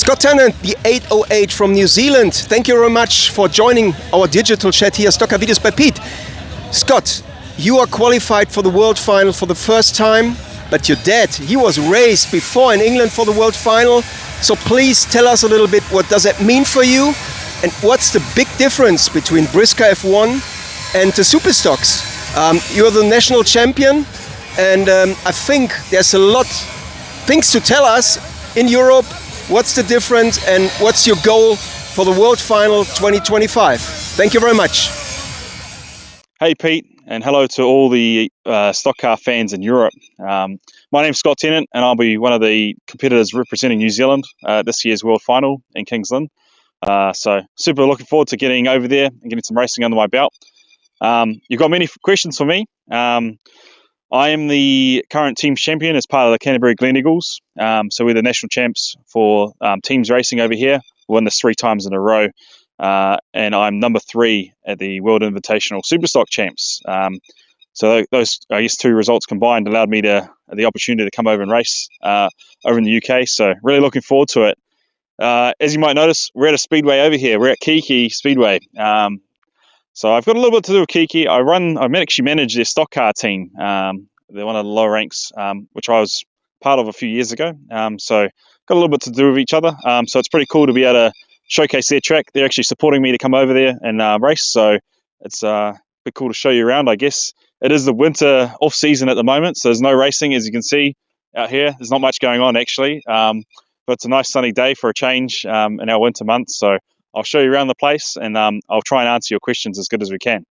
Scott Tennant, the 808 from New Zealand. Thank you very much for joining our digital chat here, Stockcar Videos by Pete. Scott, you are qualified for the World Final for the first time, but your dad, he was raced before in England for the World Final. So please tell us a little bit, what does that mean for you? And what's the big difference between BriSCA F1 and the Superstox? You're the national champion, and I think there's a lot things to tell us in Europe. What's the difference and what's your goal for the World Final 2025? Thank you very much. Hey Pete, and hello to all the stock car fans in Europe. My name's Scott Tennant, and I'll be one of the competitors representing New Zealand this year's World Final in King's Lynn. So super looking forward to getting over there and getting some racing under my belt. You've got many questions for me. I am the current team champion as part of the Canterbury Glen Eagles. So we're the national champs for teams racing over here. We won this 3 times in a row. And I'm number 3 at the World Invitational Superstock champs. So those, I guess, 2 results combined allowed me the opportunity to come over and race over in the UK. So really looking forward to it. As you might notice, we're at a speedway over here. We're at Kiki Speedway. So I've got a little bit to do with Kiki. I actually manage their stock car team. They're one of the lower ranks, which I was part of a few years ago. So got a little bit to do with each other. So it's pretty cool to be able to showcase their track. They're actually supporting me to come over there and race. So it's a bit cool to show you around, I guess. It is the winter off season at the moment, so there's no racing, as you can see out here. There's not much going on actually, but it's a nice sunny day for a change in our winter months. So I'll show you around the place, and I'll try and answer your questions as good as we can.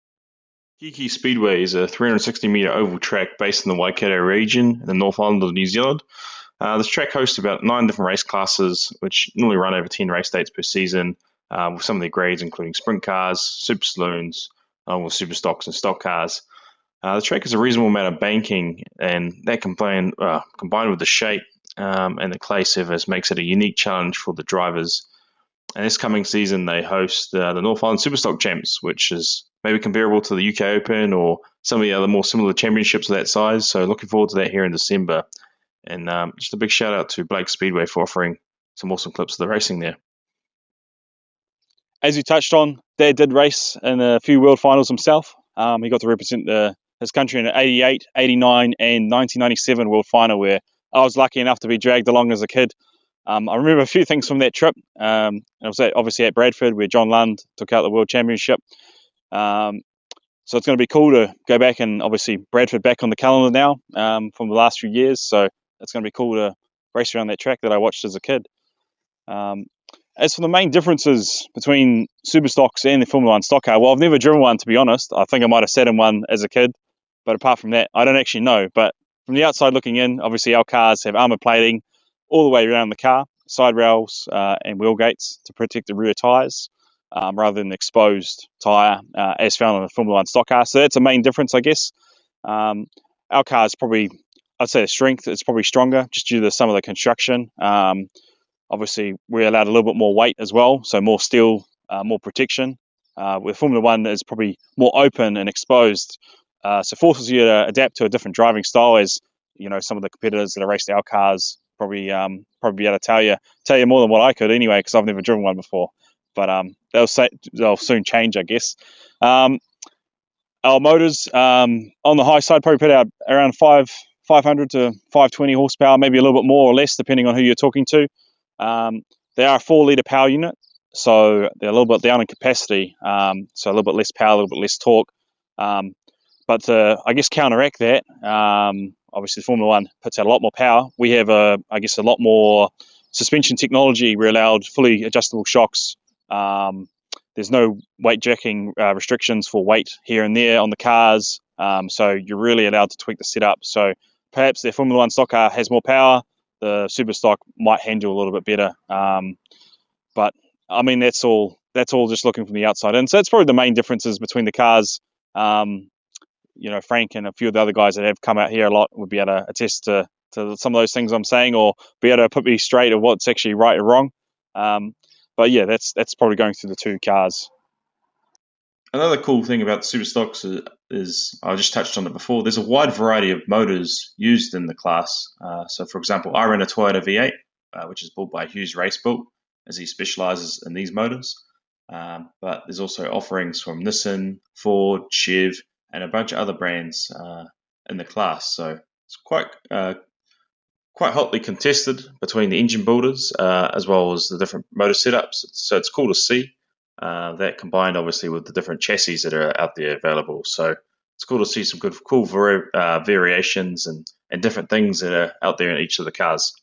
Kiki Speedway is a 360-metre oval track based in the Waikato region in the North Island of New Zealand. This track hosts about 9 different race classes, which normally run over 10 race dates per season, with some of their grades including sprint cars, super saloons, along with Superstocks and stock cars. The track has a reasonable amount of banking, and that combined with the shape and the clay surface makes it a unique challenge for the drivers. And this coming season, they host the North Island Superstock Champs, which is maybe comparable to the UK Open or some of the other more similar championships of that size. So looking forward to that here in December. And just a big shout out to Blake Speedway for offering some awesome clips of the racing there. As you touched on, Dad did race in a few World Finals himself. He got to represent his country in the 88, 89 and 1997 World Final, where I was lucky enough to be dragged along as a kid. I remember a few things from that trip. I was obviously at Bradford, where John Lund took out the World Championship. So it's going to be cool to go back, and obviously Bradford back on the calendar now from the last few years. So it's going to be cool to race around that track that I watched as a kid. As for the main differences between Superstocks and the Formula 1 stock car, well, I've never driven one, to be honest. I think I might have sat in one as a kid, but apart from that, I don't actually know. But from the outside looking in, obviously our cars have armour plating all the way around the car, side rails and wheel gates to protect the rear tyres, rather than exposed tyre as found on the Formula 1 stock car. So that's a main difference, I guess. Our car is probably, I'd say the strength is probably stronger just due to some of the construction. Obviously, we're allowed a little bit more weight as well, so more steel, more protection. With Formula 1, is probably more open and exposed, so forces you to adapt to a different driving style. As you know, some of the competitors that have raced our cars probably be able to tell you more than what I could anyway, because I've never driven one before. But they'll soon change, I guess. Our motors on the high side probably put out around 500 to 520 horsepower, maybe a little bit more or less, depending on who you're talking to. They are a 4-litre power unit, so they're a little bit down in capacity, so a little bit less power, a little bit less torque. But to, I guess, counteract that, obviously Formula 1 puts out a lot more power. We have, a lot more suspension technology. We're allowed fully adjustable shocks. There's no weight jacking restrictions for weight here and there on the cars, so you're really allowed to tweak the setup. So perhaps the Formula 1 stock car has more power, the Superstock might handle a little bit better. But I mean, that's all just looking from the outside in. So that's probably the main differences between the cars. Frank and a few of the other guys that have come out here a lot would be able to attest to some of those things I'm saying, or be able to put me straight of what's actually right or wrong. But yeah, that's probably going through the 2 cars. Another cool thing about the Superstocks is I just touched on it before. There's a wide variety of motors used in the class. So, for example, I ran a Toyota V8, which is built by Hughes Race Built. as he specialises in these motors. But there's also offerings from Nissan, Ford, Chev, and a bunch of other brands in the class. So it's quite hotly contested between the engine builders as well as the different motor setups. So it's cool to see that combined, obviously, with the different chassis that are out there available. So it's cool to see some cool variations and different things that are out there in each of the cars.